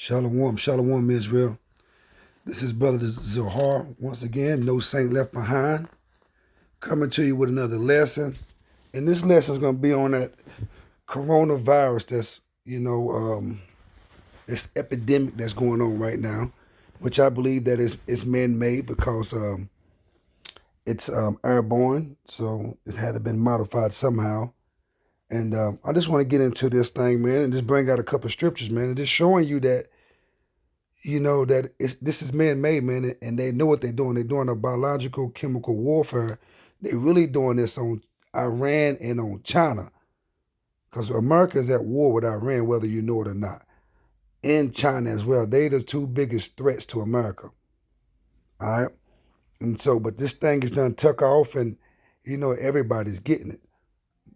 Shalom, shalom, Israel. This is Brother Zohar. Once again, no saint left behind. Coming to you with another lesson. And this lesson is going to be on that coronavirus that's, this epidemic that's going on right now, which I believe that it's man-made because it's airborne, so it's had to been modified somehow. And I just want to get into this thing, man, and just bring out a couple of scriptures, man, and just showing you that that this is man-made, man, and they know what they're doing. They're doing a biological, chemical warfare. They're really doing this on Iran and on China, because America is at war with Iran, whether you know it or not, and China as well. They're the two biggest threats to America. All right, and so, but this thing is done took off, and everybody's getting it.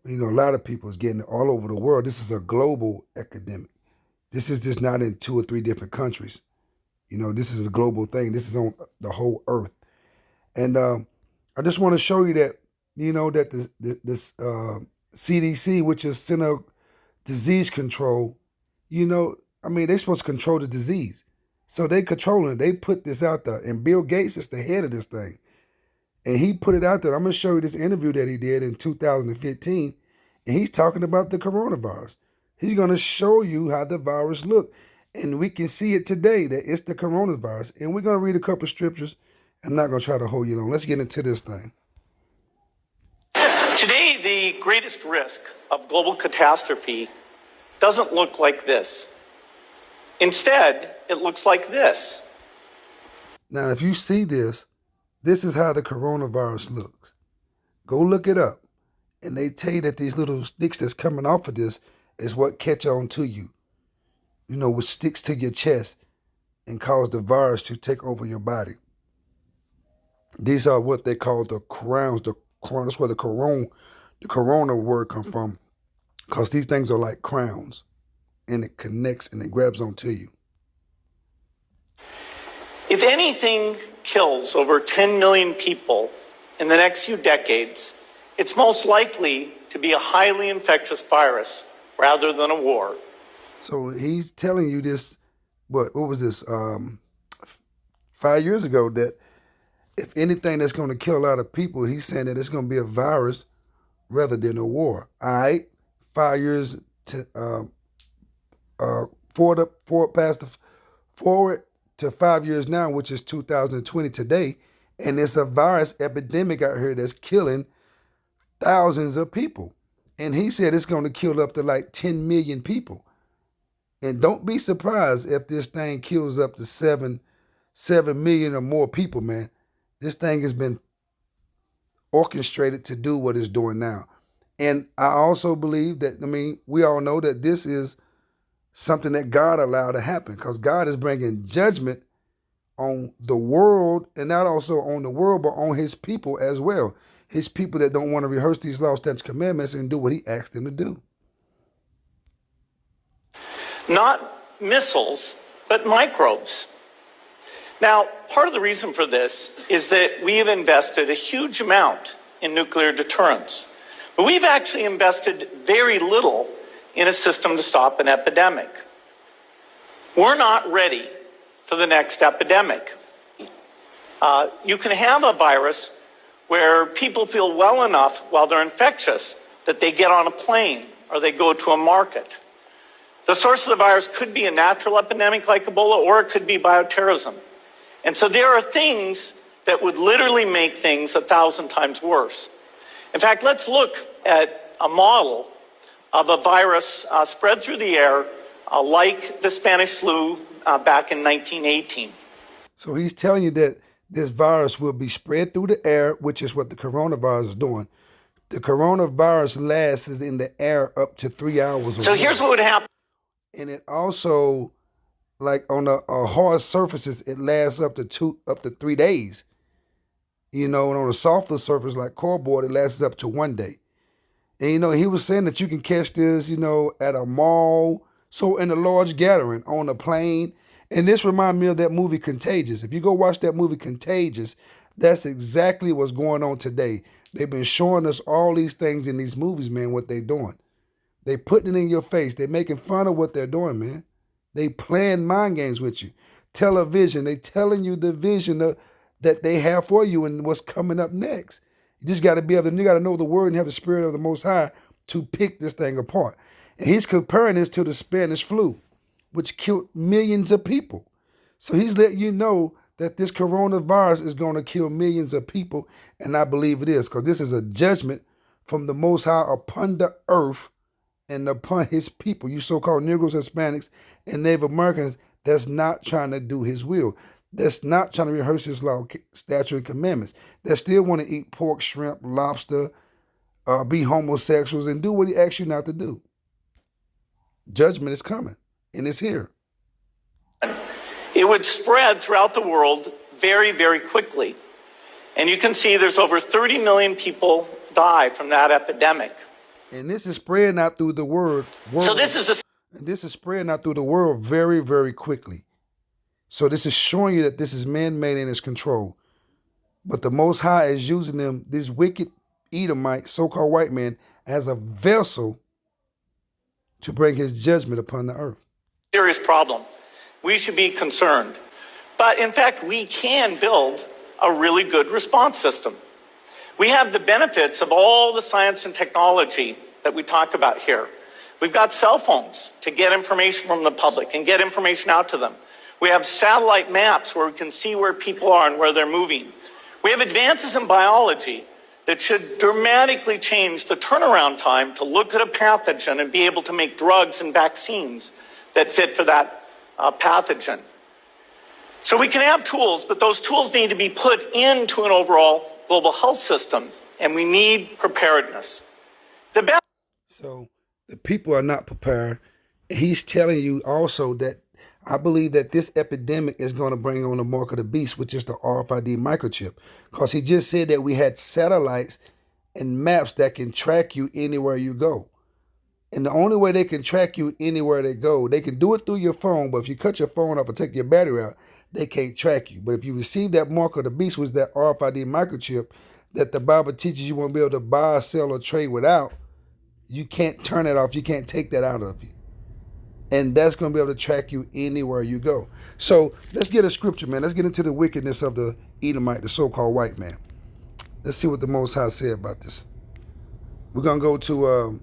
A lot of people is getting it all over the world. This is a global epidemic. This is just not in 2 or 3 different countries. This is a global thing. This is on the whole earth. And I just want to show you that, that this CDC, which is Center of Disease Control, they're supposed to control the disease. So they controlling it. They put this out there. And Bill Gates is the head of this thing. And he put it out there. I'm going to show you this interview that he did in 2015. And he's talking about the coronavirus. He's going to show you how the virus look. And we can see it today that it's the coronavirus. And we're going to read a couple scriptures. I'm not going to try to hold you long. Let's get into this thing. Today, the greatest risk of global catastrophe doesn't look like this. Instead, it looks like this. Now, if you see this, this is how the coronavirus looks. Go look it up. And they tell you that these little sticks that's coming off of this is what catch on to you. Which sticks to your chest and cause the virus to take over your body. These are what they call the crowns. That's where the corona word comes from. Because these things are like crowns. And it connects and it grabs onto you. If anything kills over 10 million people in the next few decades, it's most likely to be a highly infectious virus rather than a war. So he's telling you this, what was this, 5 years ago, that if anything that's going to kill a lot of people, he's saying that it's going to be a virus rather than a war. All right? 5 years to forward to 5 years now, which is 2020 today, and it's a virus epidemic out here that's killing thousands of people. And he said it's going to kill up to like 10 million people. And don't be surprised if this thing kills up to 7 million or more people, man. This thing has been orchestrated to do what it's doing now. And I also believe that, we all know that this is something that God allowed to happen, because God is bringing judgment on the world, and not also on the world, but on his people as well. His people that don't want to rehearse these laws, statutes, commandments, and do what he asked them to do. Not missiles, but microbes. Now, part of the reason for this is that we have invested a huge amount in nuclear deterrence, but we've actually invested very little in a system to stop an epidemic. We're not ready for the next epidemic. You can have a virus where people feel well enough while they're infectious that they get on a plane or they go to a market. The source of the virus could be a natural epidemic like Ebola, or it could be bioterrorism. And so there are things that would literally make things 1,000 times worse. In fact, let's look at a model of a virus spread through the air like the Spanish flu back in 1918. So he's telling you that this virus will be spread through the air, which is what the coronavirus is doing. The coronavirus lasts in the air up to 3 hours. So here's what would happen. And it also, like on a hard surfaces, it lasts up to 3 days. And on a softer surface like cardboard, it lasts up to 1 day. And he was saying that you can catch this, at a mall, so in a large gathering, on a plane. And this reminds me of that movie Contagious. If you go watch that movie Contagious, that's exactly what's going on today. They've been showing us all these things in these movies, man, what they're doing. They putting it in your face. They're making fun of what they're doing, man. They playing mind games with you. Television, they telling you the vision that they have for you and what's coming up next. You just got to be able to, you got to know the word and have the spirit of the Most High to pick this thing apart. And he's comparing this to the Spanish flu, which killed millions of people. So he's letting you know that this coronavirus is going to kill millions of people, and I believe it is, because this is a judgment from the Most High upon the earth and upon his people, you so-called Negroes, Hispanics, and Native Americans that's not trying to do his will, that's not trying to rehearse his law, statute, and commandments, that still want to eat pork, shrimp, lobster, be homosexuals, and do what he asks you not to do. Judgment is coming, and it's here. It would spread throughout the world very, very quickly. And you can see there's over 30 million people die from that epidemic. And this is spreading out through the world. So this is spreading out through the world very, very quickly. So this is showing you that this is man-made and it's controlled. But the Most High is using them, these wicked Edomites, so-called white men, as a vessel to bring his judgment upon the earth. Serious problem. We should be concerned. But in fact, we can build a really good response system. We have the benefits of all the science and technology that we talked about here. We've got cell phones to get information from the public and get information out to them. We have satellite maps where we can see where people are and where they're moving. We have advances in biology that should dramatically change the turnaround time to look at a pathogen and be able to make drugs and vaccines that fit for that pathogen. So we can have tools, but those tools need to be put into an overall global health system, and we need preparedness. So the people are not prepared. He's telling you also that I believe that this epidemic is going to bring on the mark of the beast, which is the RFID microchip, because he just said that we had satellites and maps that can track you anywhere you go. And the only way they can track you anywhere they go, they can do it through your phone, but if you cut your phone off or take your battery out, they can't track you. But if you receive that mark of the beast, which is that RFID microchip that the Bible teaches you won't be able to buy, sell, or trade without, you can't turn it off. You can't take that out of you. And that's going to be able to track you anywhere you go. So let's get a scripture, man. Let's get into the wickedness of the Edomite, the so-called white man. Let's see what the Most High said about this. We're going to go to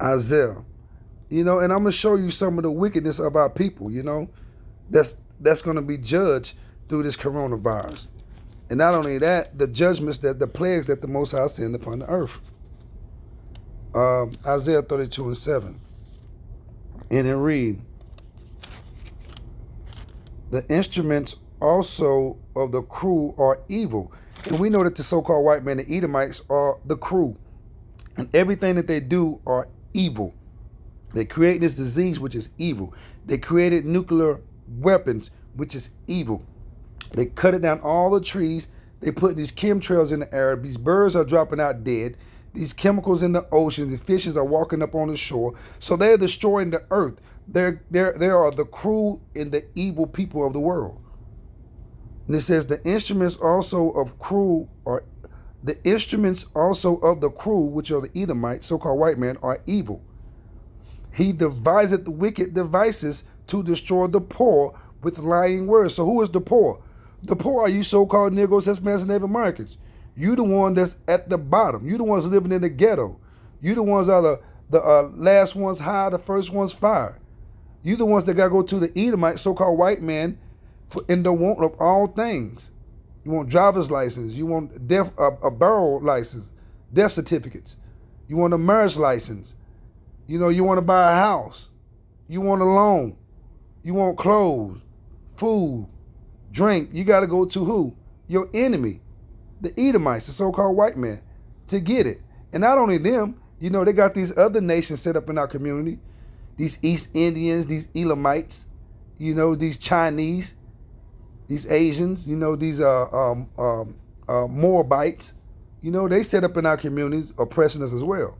Isaiah, and I'm going to show you some of the wickedness of our people, that's going to be judged through this coronavirus. And not only that, the judgments, the plagues that the Most High send upon the earth. Isaiah 32:7. And it read, the instruments also of the crew are evil. And we know that the so-called white men, the Edomites, are the crew. And everything that they do are evil. They create this disease, which is evil. They created nuclear weapons, which is evil. They cut it down all the trees. They put these chemtrails in the air. These birds are dropping out dead. These chemicals in the oceans. The fishes are walking up on the shore. So they're destroying the earth. They are the crew and the evil people of the world. And it says the instruments also of crew are the instruments also of the crew, which are the Edomites, so-called white men, are evil. He deviseth the wicked devices to destroy the poor with lying words. So who is the poor? The poor are you so-called Negroes, Hispanics, and Native Americans. You the one that's at the bottom. You the ones living in the ghetto. You the ones are the last ones high, the first ones fired. You the ones that got to go to the Edomite, so-called white man, in the want of all things. You want driver's license. You want a barrel license, death certificates. You want a marriage license. You want to buy a house. You want a loan. You want clothes, food, drink. You got to go to who? Your enemy, the Edomites, the so-called white man, to get it. And not only them, they got these other nations set up in our community. These East Indians, these Edomites, these Chinese, these Asians, these Moabites, they set up in our communities oppressing us as well.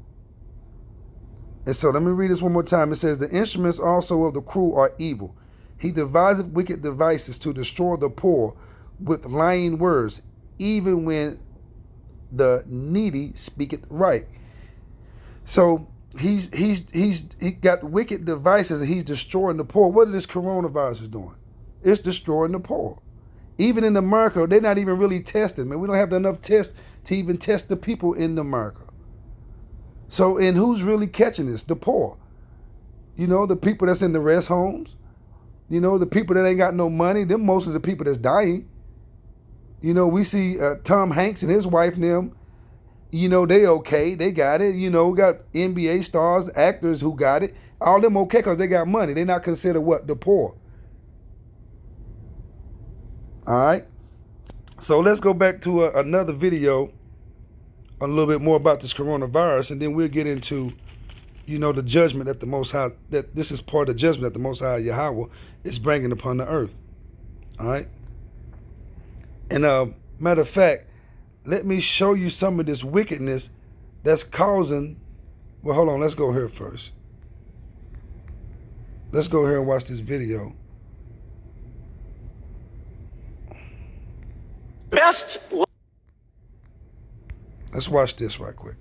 And so let me read this one more time. It says, the instruments also of the crew are evil. He deviseth wicked devices to destroy the poor with lying words, even when the needy speaketh right. So he got wicked devices and he's destroying the poor. What is this coronavirus is doing? It's destroying the poor. Even in America, they're not even really testing, man. We don't have enough tests to even test the people in America. So, and who's really catching this? The poor. You know, the people that's in the rest homes. You know, the people that ain't got no money. Them most of the people that's dying. You know, we see Tom Hanks and his wife and them. You know, they okay. They got it. You know, we got NBA stars, actors who got it. All them okay because they got money. They're not considered what? The poor. All right. So let's go back to another video, a little bit more about this coronavirus, and then we'll get into, you know, the judgment that the Most High, that this is part of the judgment that the Most High Yahawah is bringing upon the earth. All right. And matter of fact, let me show you some of this wickedness that's causing. Well, hold on. Let's go here first. Let's go here and watch this video. Let's watch this right quick.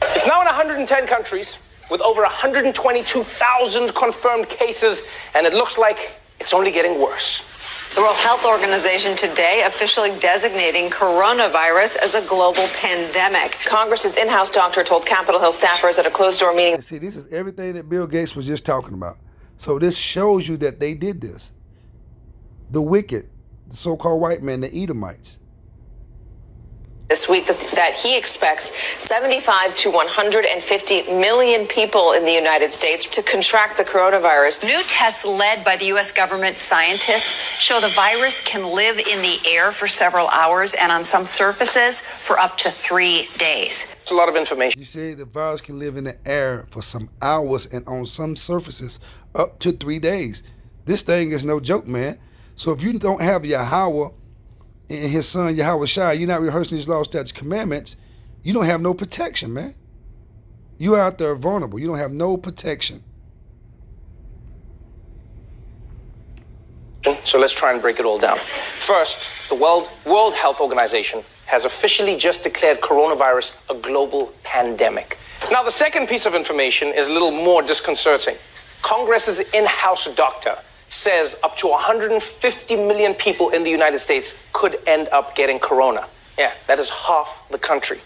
It's now in 110 countries with over 122,000 confirmed cases, and it looks like it's only getting worse. The World Health Organization today officially designating coronavirus as a global pandemic. Congress's in-house doctor told Capitol Hill staffers at a closed-door meeting. See, this is everything that Bill Gates was just talking about. So this shows you that they did this. The wicked, the so-called white men, the Edomites. This week that he expects 75 to 150 million people in the United States to contract the coronavirus. New tests led by the U.S. government scientists show the virus can live in the air for several hours and on some surfaces for up to 3 days. It's a lot of information. You say the virus can live in the air for some hours and on some surfaces up to 3 days. This thing is no joke, man. So if you don't have Yahawah and his son Yahawah Shai, you're not rehearsing these laws, statutes, commandments, you don't have no protection, man. You're out there vulnerable. You don't have no protection. So let's try and break it all down. First, the World Health Organization has officially just declared coronavirus a global pandemic. Now, the second piece of information is a little more disconcerting. Congress's in-house doctor says up to 150 million people in the United States could end up getting corona. Yeah, that is half the country.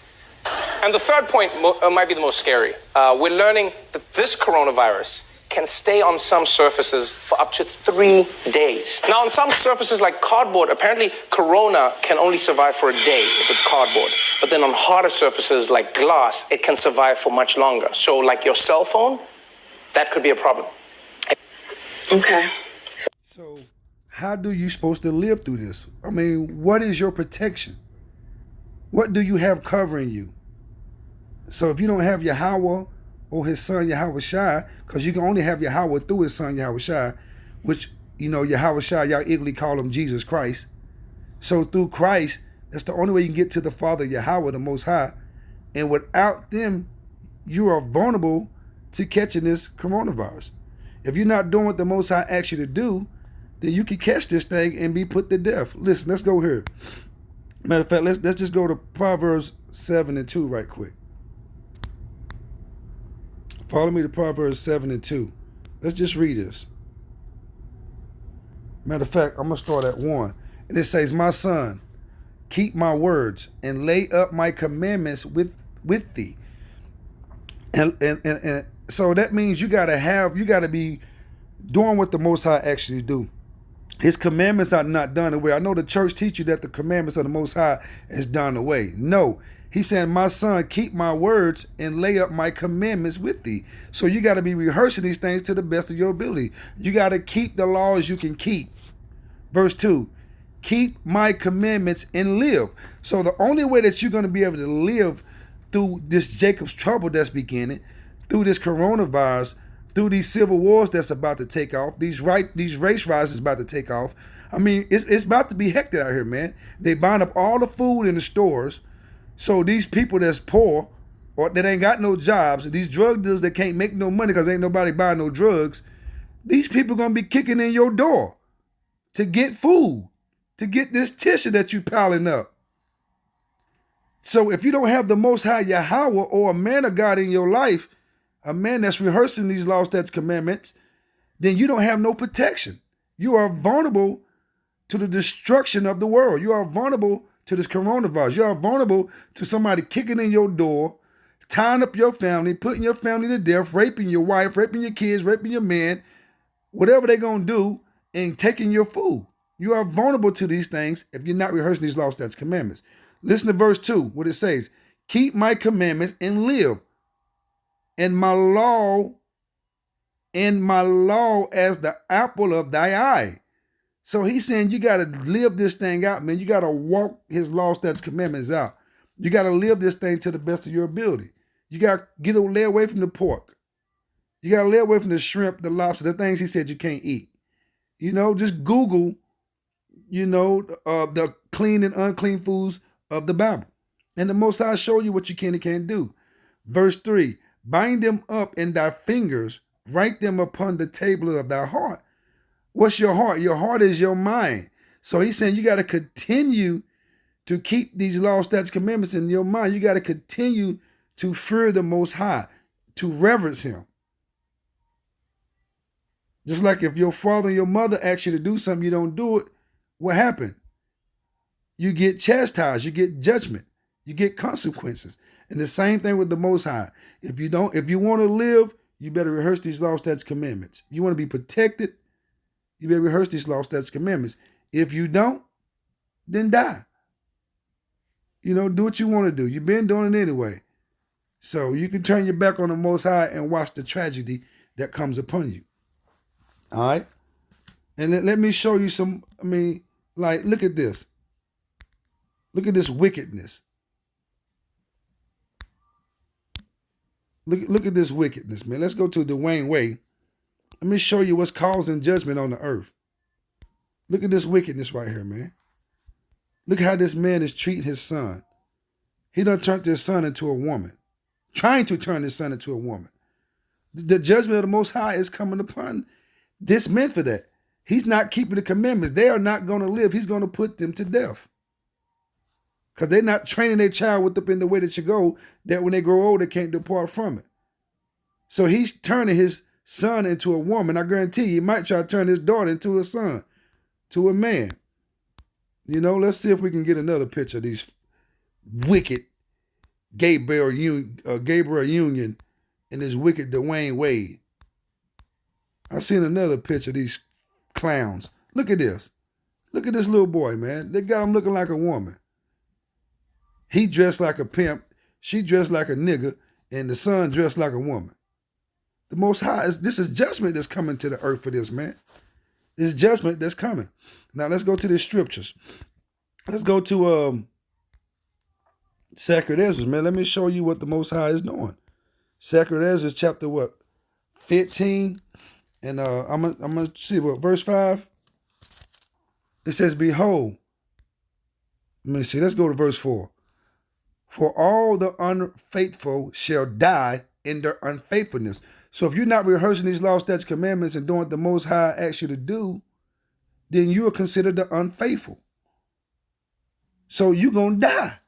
And the third point might be the most scary. We're learning that this coronavirus can stay on some surfaces for up to 3 days. Now, on some surfaces like cardboard, apparently corona can only survive for a day if it's cardboard. But then on harder surfaces like glass, it can survive for much longer. So like your cell phone, that could be a problem. Okay. So how do you supposed to live through this? I mean, what is your protection? What do you have covering you? So if you don't have Yahawah or his son Yahawah Shai, because you can only have Yahawah through his son Yahawah Shai, which, you know, Yahawah Shai, y'all eagerly call him Jesus Christ. So through Christ, that's the only way you can get to the Father Yahawah, the Most High. And without them, you are vulnerable to catching this coronavirus. If you're not doing what the Most High asks you to do, then you can catch this thing and be put to death. Listen, let's go here. Matter of fact, let's just go to Proverbs 7:2 right quick. Follow me to Proverbs 7:2. Let's just read this. Matter of fact, I'm going to start at 1. And it says, my son, keep my words and lay up my commandments with thee. And so that means you got to be doing what the Most High actually do. His commandments are not done away. I know the church teach you that the commandments of the Most High is done away. No, he's saying, my son, keep my words and lay up my commandments with thee. So you got to be rehearsing these things to the best of your ability. You got to keep the laws you can keep. Verse 2, keep my commandments and live. So the only way that you're going to be able to live through this Jacob's trouble that's beginning, through this coronavirus, through these civil wars that's about to take off, these race riots is about to take off. I mean, it's about to be hectic out here, man. They buying up all the food in the stores. So these people that's poor or that ain't got no jobs, these drug dealers that can't make no money because ain't nobody buying no drugs, these people going to be kicking in your door to get food, to get this tissue that you piling up, So if you don't have the Most High Yahawah or a man of God in your life, a man that's rehearsing these laws, statutes, commandments, then you don't have no protection. You are vulnerable to the destruction of the world. You are vulnerable to this coronavirus. You are vulnerable to somebody kicking in your door, tying up your family, putting your family to death, raping your wife, raping your kids, raping your man, whatever they're going to do, and taking your food. You are vulnerable to these things if you're not rehearsing these laws, statutes, commandments. Listen to verse 2, what it says. Keep my commandments and live, and my law as the apple of thy eye. So he's saying you got to live this thing out, man. You got to walk his law, statutes, commandments out. You got to live this thing to the best of your ability. You got to lay away from the pork. You got to lay away from the shrimp, the lobster, the things he said you can't eat. Just Google, the clean and unclean foods of the Bible. And the Most High show you what you can and can't do. Verse 3, bind them up in thy fingers, write them upon the table of thy heart. What's your heart? Your heart is your mind. So he's saying you got to continue to keep these laws, statutes, commandments in your mind. You got to continue to fear the Most High, to reverence him. Just like if your father and your mother ask you to do something, you don't do it, what happened? You get chastised, you get judgment, you get consequences. And the same thing with the Most High. If you want to live, you better rehearse these laws, statutes, commandments. If you want to be protected, you better rehearse these laws, statutes, commandments. If you don't, then die. Do what you want to do. You've been doing it anyway. So you can turn your back on the Most High and watch the tragedy that comes upon you. All right? And let me show you some, look at this. Look at this wickedness. Look at this wickedness, man. Let's go to Dwayne Way. Let me show you what's causing judgment on the earth. Look at this wickedness right here, man. Look how this man is treating his son. He done turned his son into a woman. Trying to turn his son into a woman. The judgment of the Most High is coming upon this man for that. He's not keeping the commandments. They are not going to live. He's going to put them to death. Because they're not training their child in the way that you go, that when they grow old, they can't depart from it. So he's turning his son into a woman. I guarantee you, he might try to turn his daughter into a son, to a man. Let's see if we can get another picture of these wicked Gabriel Union and this wicked Dwayne Wade. I've seen another picture of these clowns. Look at this. Look at this little boy, man. They got him looking like a woman. He dressed like a pimp. She dressed like a nigga. And the son dressed like a woman. The Most High, this is judgment that's coming to the earth for this, man. It's judgment that's coming. Now let's go to the scriptures. Let's go to Sacred Ezra, man. Let me show you what the Most High is doing. Sacred Ezra chapter 15. And I'm gonna see verse 5. It says, behold. Let me see. Let's go to verse 4. For all the unfaithful shall die in their unfaithfulness. So if you're not rehearsing these laws, statutes, commandments, and doing what the Most High asks you to do, then you are considered the unfaithful. So you're going to die.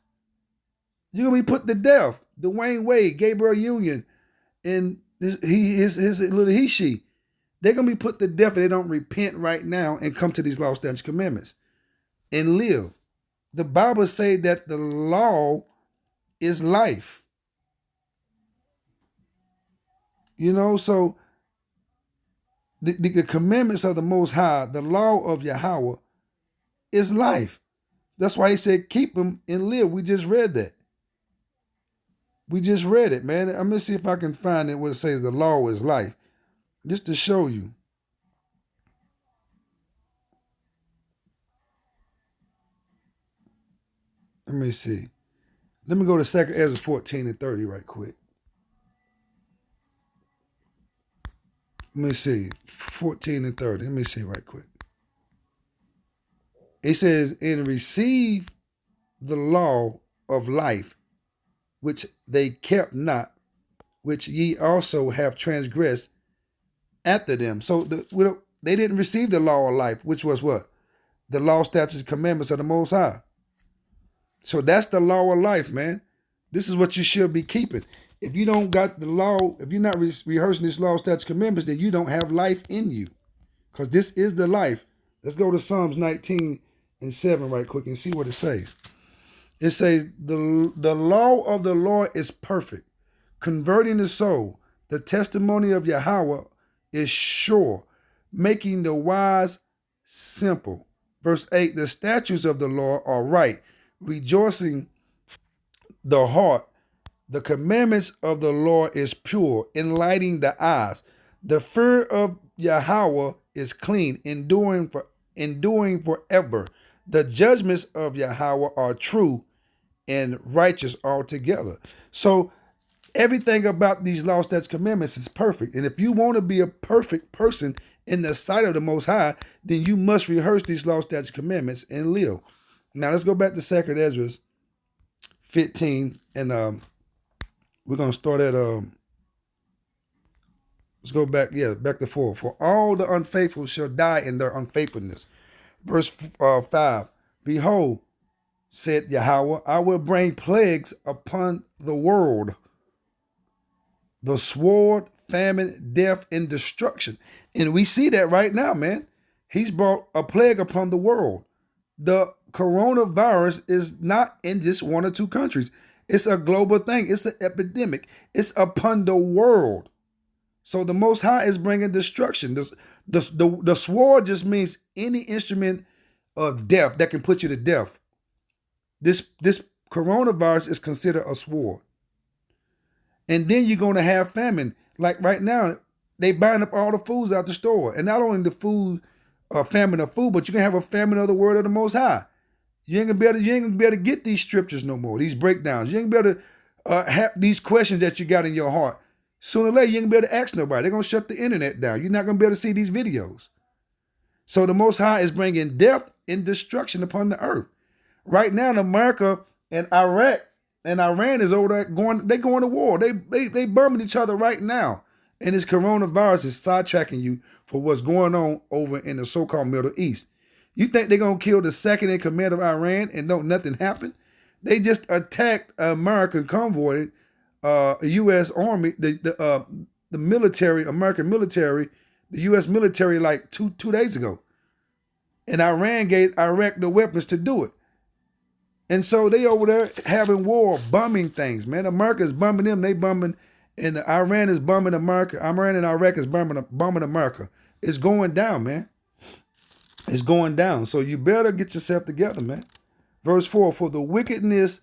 You're going to be put to death. Dwayne Wade, Gabriel Union, and his little he-she, they're going to be put to death if they don't repent right now and come to these laws, statutes, commandments and live. The Bible says that the law is life. So the commandments of the Most High, the law of Yahawah, is life. That's why he said, keep them and live. We just read that. We just read it, man. I'm going to see if I can find it where it says the law is life. Just to show you. Let me see. Let me go to 2 Ezra 14 and 30 right quick. Let me see. 14 and 30. Let me see right quick. It says, and receive the law of life, which they kept not, which ye also have transgressed after them. So they didn't receive the law of life, which was what? The law, statutes, commandments of the Most High. So that's the law of life, man. This is what you should be keeping. If you don't got the law, if you're not rehearsing this law, statutes, commandments, then you don't have life in you. Because this is the life. Let's go to Psalms 19:7 right quick and see what it says. It says, the law of the Lord is perfect, converting the soul. The testimony of Yahawah is sure, making the wise simple. Verse 8, the statutes of the Lord are right, rejoicing the heart. The commandments of the Lord is pure, enlightening the eyes. The fear of Yahawah is clean, enduring forever. The judgments of Yahawah are true and righteous altogether. So everything about these law, statutes, commandments is perfect. And if you want to be a perfect person in the sight of the Most High, then you must rehearse these law, statutes, commandments and live. Now let's go back to 2 Ezra 15, and we're going to start at, let's go back, back to 4. For all the unfaithful shall die in their unfaithfulness. Verse 5, behold, said Yahawah, I will bring plagues upon the world, the sword, famine, death, and destruction. And we see that right now, man. He's brought a plague upon the world. The coronavirus is not in just one or two countries. It's a global thing. It's an epidemic. It's upon the world. So the Most High is bringing destruction. The sword just means any instrument of death that can put you to death. This coronavirus is considered a sword. And then you're going to have famine. Like right now, they buying up all the foods out the store. And not only the food, famine of food, but you're going to have a famine of the word of the Most High. You ain't gonna be able to get these scriptures no more, these breakdowns. You ain't gonna be able to have these questions that you got in your heart. Sooner or later, you ain't gonna be able to ask nobody. They're gonna shut the internet down. You're not gonna be able to see these videos. So the Most High is bringing death and destruction upon the earth. Right now, in America and Iraq and Iran is over there going to war. They bombing each other right now. And this coronavirus is sidetracking you for what's going on over in the so-called Middle East. You think they're going to kill the second in command of Iran and don't nothing happen? They just attacked an American convoy, U.S. Army, the military, American military, the U.S. military like two days ago. And Iran gave Iraq the weapons to do it. And so they over there having war, bombing things, man. America is bombing them, they bombing, and Iran is bombing America. Iran and Iraq is bombing America. It's going down, man. It's going down. So you better get yourself together, man. Verse 4, for the wickedness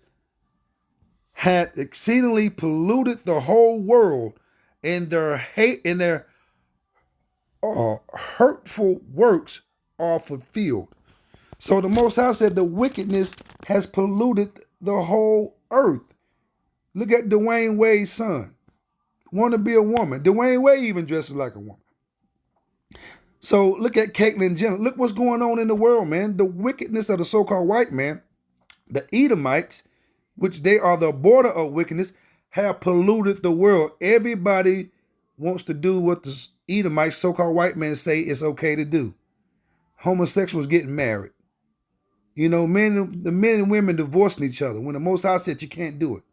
had exceedingly polluted the whole world, and their hate and their hurtful works are fulfilled. So the Most High said the wickedness has polluted the whole earth. Look at Dwayne Wade's son. Want to be a woman. Dwayne Wade even dresses like a woman. So look at Caitlyn Jenner. Look what's going on in the world, man. The wickedness of the so-called white man, the Edomites, which they are the border of wickedness, have polluted the world. Everybody wants to do what the Edomites, so-called white men, say is okay to do. Homosexuals getting married. You know, the men and women divorcing each other when the Most High said you can't do it.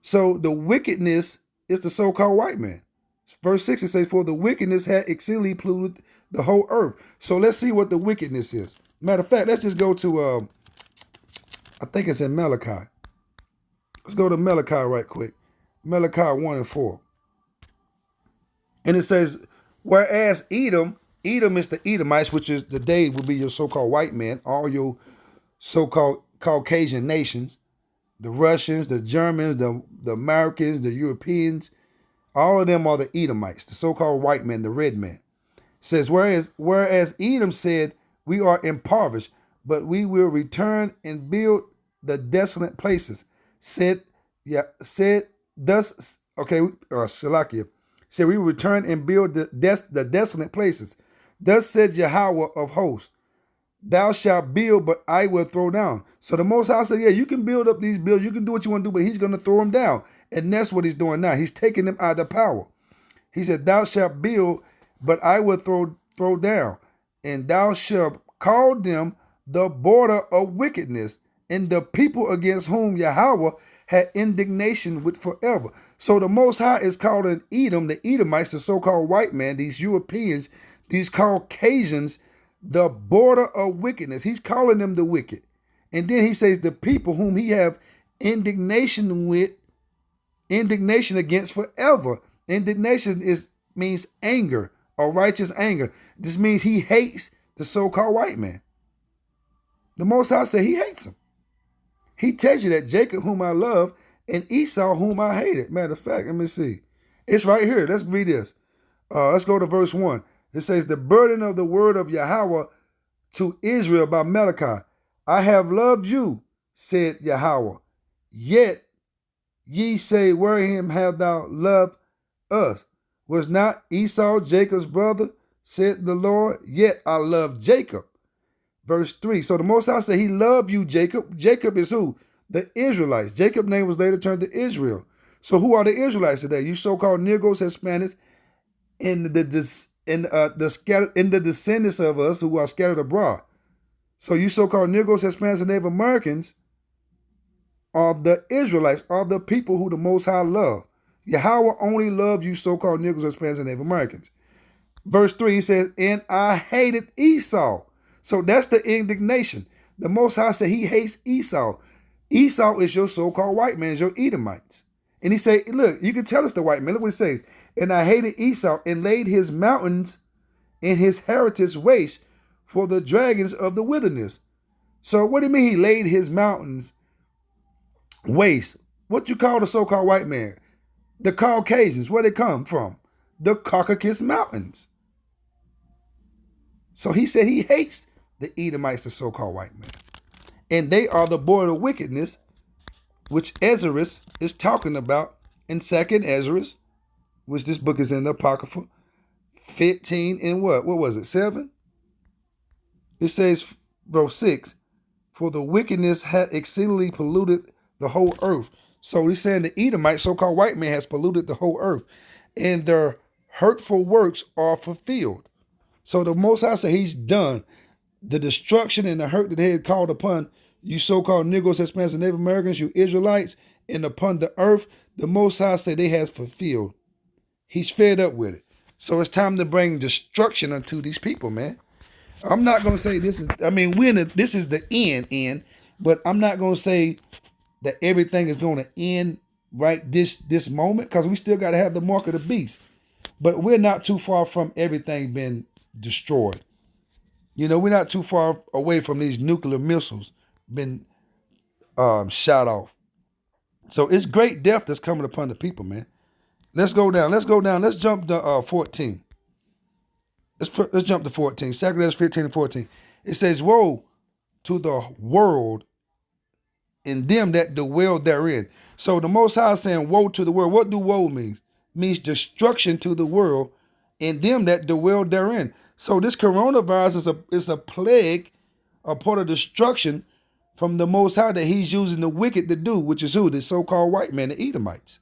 So the wickedness is the so-called white man. Verse 6, it says, for the wickedness had exceedingly polluted the whole earth. So let's see what the wickedness is. Matter of fact, let's just go to, I think it's in Malachi. Let's go to Malachi right quick. Malachi 1:4. And it says, whereas Edom is the Edomites, which is today will be your so-called white men, all your so-called Caucasian nations, the Russians, the Germans, the Americans, the Europeans, all of them are the Edomites, the so-called white men, the red men. It says, whereas Edom said, we are impoverished, but we will return and build the desolate places. Salakia. Said, we will return and build the desolate places. Thus said Yahawah of hosts, thou shalt build, but I will throw down. So the Most High said, yeah, you can build up these buildings, you can do what you want to do, but he's going to throw them down. And that's what he's doing now. He's taking them out of power. He said, thou shalt build, but I will throw down. And thou shalt call them the border of wickedness, and the people against whom Yahawah had indignation with forever. So the Most High is calling Edom, the Edomites, the so-called white man, these Europeans, these Caucasians, the border of wickedness. He's calling them the wicked. And then he says the people whom he have indignation against forever. Indignation means anger, or righteous anger. This means he hates the so-called white man. The Most High said he hates him. He tells you that Jacob whom I love and Esau whom I hated. Matter of fact, let me see. It's right here. Let's read this. Let's go to verse 1. It says, the burden of the word of Yahawah to Israel by Malachi. I have loved you, said Yahawah. Yet ye say, wherein have thou loved us? Was not Esau Jacob's brother, said the Lord? Yet I love Jacob. Verse 3. So the Most High said he loved you, Jacob. Jacob is who? The Israelites. Jacob's name was later turned to Israel. So who are the Israelites today? You so-called Negroes, Hispanics, in the descendants of us who are scattered abroad. So you so-called Negroes, Hispanics, and Native Americans are the Israelites, are the people who the Most High love. Yahawah only loves you so-called Negroes, Hispanics, and Native Americans. Verse 3, he says, and I hated Esau. So that's the indignation. The Most High said he hates Esau. Esau is your so-called white man, your Edomites. And he said, look, you can tell us the white man. Look what it says. And I hated Esau and laid his mountains and his heritage waste for the dragons of the wilderness. So what do you mean he laid his mountains waste? What you call the so-called white man? The Caucasians, where they come from? The Caucasus Mountains. So he said he hates the Edomites, the so-called white man. And they are the border of wickedness, which Ezra is talking about in 2nd Ezra, which this book is in the Apocrypha, 15 and what? What was it, 7? It says, verse 6, for the wickedness had exceedingly polluted the whole earth. So he's saying the Edomite, so-called white man, has polluted the whole earth, and their hurtful works are fulfilled. So the Most High said he's done. The destruction and the hurt that they had called upon you so-called Negroes, Hispanics, and Native Americans, you Israelites, and upon the earth, the Most High said they has fulfilled. He's fed up with it. So it's time to bring destruction unto these people, man. I'm not going to say this is, this is the end, but I'm not going to say that everything is going to end right this moment, because we still got to have the mark of the beast. But we're not too far from everything being destroyed. We're not too far away from these nuclear missiles being shot off. So it's great death that's coming upon the people, man. Let's go down. Let's jump to 14. Let's jump to 14. 2 Ezra 15 and 14. It says, woe to the world and them that dwell therein. So the Most High is saying, woe to the world. What do woe mean? It means destruction to the world and them that dwell therein. So this coronavirus is a plague, a part of destruction from the Most High that he's using the wicked to do, which is who? The so-called white man, the Edomites.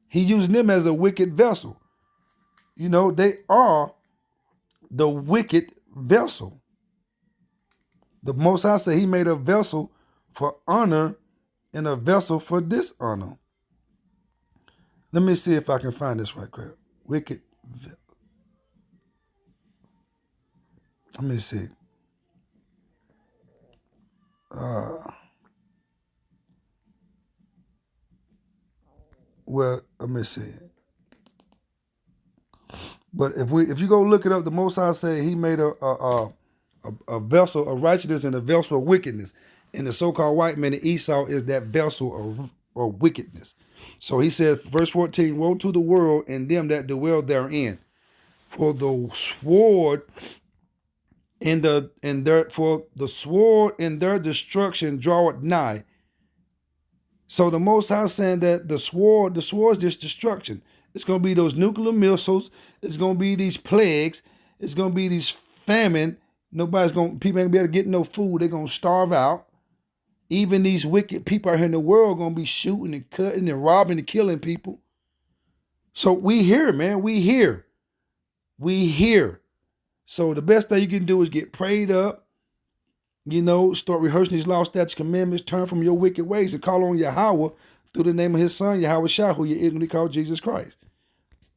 He's using them as a wicked vessel. They are the wicked vessel. The Most High said he made a vessel for honor and a vessel for dishonor. Let me see if I can find this right quick. Wicked vessel. Let me see. Let me see. But if you go look it up, the Most High said he made a vessel of righteousness and a vessel of wickedness. And the so-called white man, Esau, is that vessel of wickedness. So he said, verse 14, woe to the world and them that dwell therein. For the sword and the sword and their destruction draweth nigh. So the Most High saying that the sword is just destruction. It's going to be those nuclear missiles. It's going to be these plagues. It's going to be these famine. People ain't going to be able to get no food. They're going to starve out. Even these wicked people out here in the world are going to be shooting and cutting and robbing and killing people. So we here, man. We here. So the best thing you can do is get prayed up, Start rehearsing these laws, statutes, commandments, turn from your wicked ways, and call on Yahawah through the name of his son, Yahweh Shah, who you ignorantly call Jesus Christ.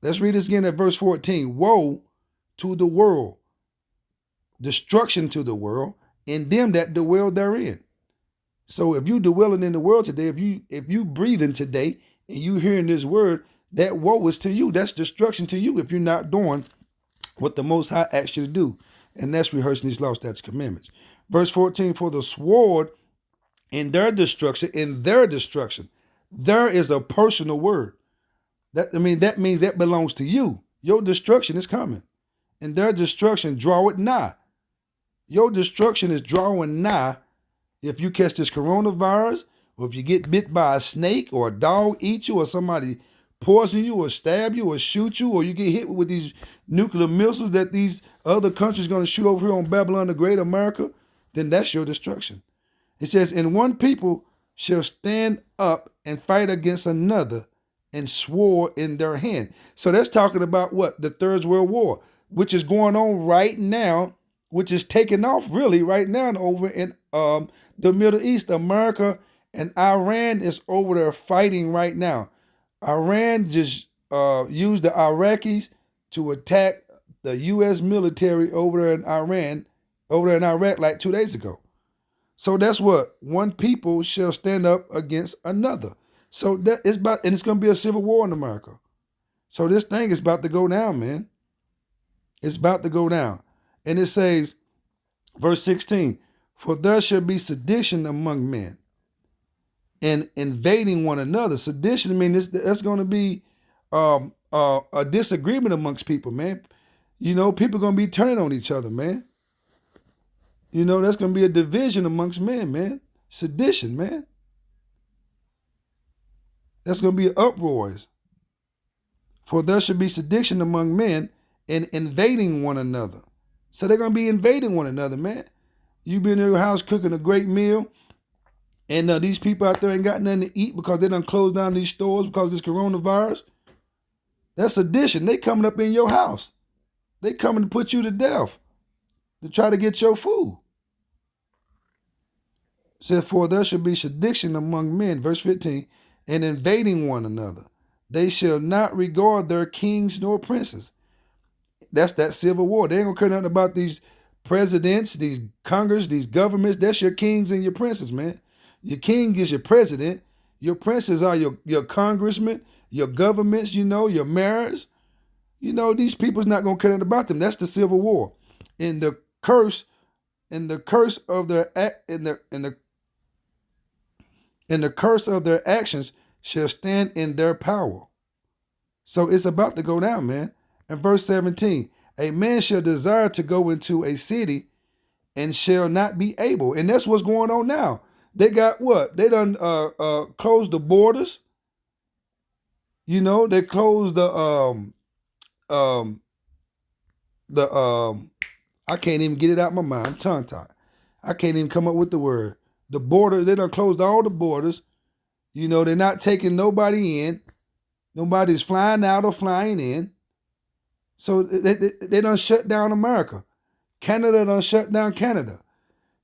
Let's read this again at verse 14. Woe to the world, destruction to the world, and them that dwell therein. So if you dwelling in the world today, if you breathing today and you hearing this word, that woe is to you. That's destruction to you if you're not doing what the Most High asks you to do. And that's rehearsing these laws, statutes, commandments. Verse 14, for the sword in their destruction, there is a personal word. That means that belongs to you. Your destruction is coming. And their destruction, draw it nigh. Your destruction is drawing nigh. If you catch this coronavirus, or if you get bit by a snake, or a dog eat you, or somebody poison you, or stab you, or shoot you, or you get hit with these nuclear missiles that these other countries are going to shoot over here on Babylon the Great, America, then that's your destruction. It says, and one people shall stand up and fight against another, and swore in their hand. So that's talking about what? The Third World War, which is going on right now, which is taking off really right now over in the Middle East. America and Iran is over there fighting right now. Iran just used the Iraqis to attack the U.S. military over there in Iraq like 2 days ago. So that's what? One people shall stand up against another. So that is about, and it's going to be a civil war in America. So this thing is about to go down, man. It's about to go down. And it says, verse 16, for there shall be sedition among men and invading one another. Sedition, that's going to be a disagreement amongst people, man. People are going to be turning on each other, man. That's going to be a division amongst men, man. Sedition, man. That's going to be uproars. For there should be sedition among men and invading one another. So they're going to be invading one another, man. You be in your house cooking a great meal, and these people out there ain't got nothing to eat because they done closed down these stores because of this coronavirus. That's sedition. They coming up in your house. They coming to put you to death to try to get your food. It says, for there should be sedition among men, verse 15, and invading one another. They shall not regard their kings nor princes. That's that civil war. They ain't gonna care nothing about these presidents, these Congress, these governments. That's your kings and your princes, man. Your king is your president. Your princes are your congressmen, your governments, your mayors. These people's not gonna care nothing about them. That's the civil war. And the curse of their the curse of their actions shall stand in their power. So it's about to go down, man. And verse 17, a man shall desire to go into a city and shall not be able. And that's what's going on now. They got what? They done closed the borders. They closed I can't even get it out of my mind. I'm tongue-tied. I can't even come up with the word. The border, they done closed all the borders. They're not taking nobody in. Nobody's flying out or flying in. So they done shut down America. Canada done shut down Canada.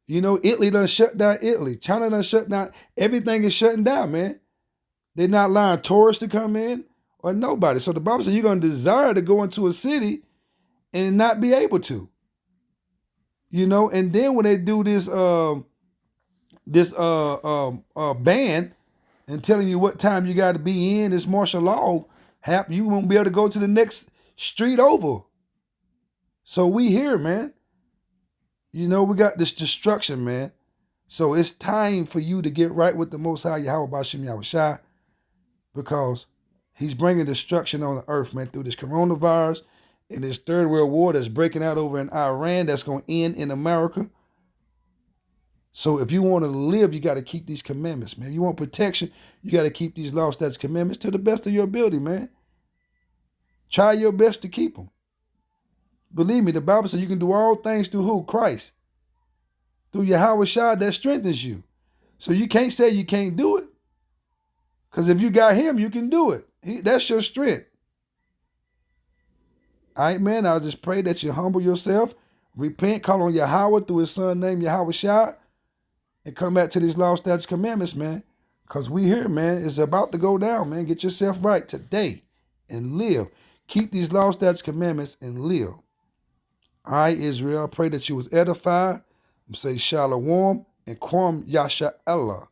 Italy done shut down Italy. China done shut down. Everything is shutting down, man. They're not allowing tourists to come in or nobody. So the Bible says you're going to desire to go into a city and not be able to. And then when they do this ban and telling you what time you got to be in, this martial law, you won't be able to go to the next street over. So we here, man. We got this destruction, man. So it's time for you to get right with the Most High, Yahawah B'Shem Yahweh Shai, because he's bringing destruction on the earth, man, through this coronavirus and this Third World War that's breaking out over in Iran that's going to end in America. So if you want to live, you got to keep these commandments, man. If you want protection, you got to keep these laws, statutes, commandments to the best of your ability, man. Try your best to keep them. Believe me, the Bible says you can do all things through who? Christ. Through Yahweh Shai that strengthens you. So you can't say you can't do it. Because if you got him, you can do it. That's your strength. All right, man, I'll just pray that you humble yourself, repent, call on Yahawah through his son named Yahweh Shai, and come back to these law, statutes, commandments, man. Because we here, man, it's about to go down, man. Get yourself right today and live. Keep these law, statutes, commandments, and live. All right, Israel, I pray that you was edified. Say shalom and kwam yasha Allah.